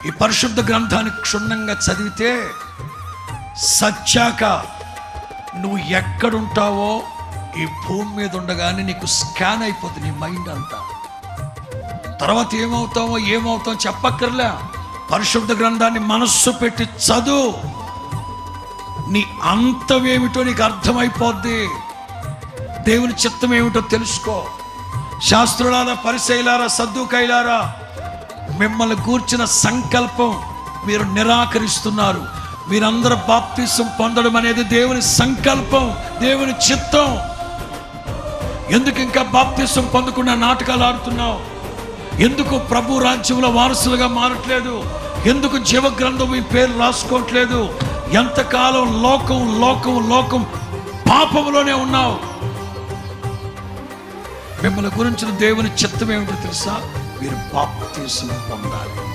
ఈ పరిశుద్ధ గ్రంథాన్ని క్షుణ్ణంగా చదివితే సచ్చాక నువ్వు ఎక్కడుంటావో ఈ భూమి మీద ఉండగానే నీకు స్కాన్ అయిపోతుంది నీ మైండ్ అంతా. తర్వాత ఏమవుతామో చెప్పక్కర్లే. పరిశుద్ధ గ్రంథాన్ని మనస్సు పెట్టి చదువు, నీ అంతమేమిటో నీకు అర్థమైపోద్ది. దేవుని చిత్తం ఏమిటో తెలుసుకో. శాస్త్రులారా, పరిసయ్యులారా, సద్దూకయ్యులారా, మిమ్మల్ని గూర్చిన సంకల్పం మీరు నిరాకరిస్తున్నారు. మీరందరూ బాప్తిసం పొందడం అనేది దేవుని సంకల్పం, దేవుని చిత్తం. ఎందుకు ఇంకా బాప్తిసం పొందకుండా నాటకాలు ఆడుతున్నావు? ఎందుకు ప్రభు రాజ్యంలో వారసులుగా మారట్లేదు? ఎందుకు జీవగ్రంథం మీ పేరు రాసుకోవట్లేదు? ఎంతకాలం లోకం లోకం లోకం పాపంలోనే ఉన్నావు. మిమ్మల్ని గురించిన దేవుని చిత్తం ఏమిటో తెలుసా? మీరు బాప్తిసం పొందాలి.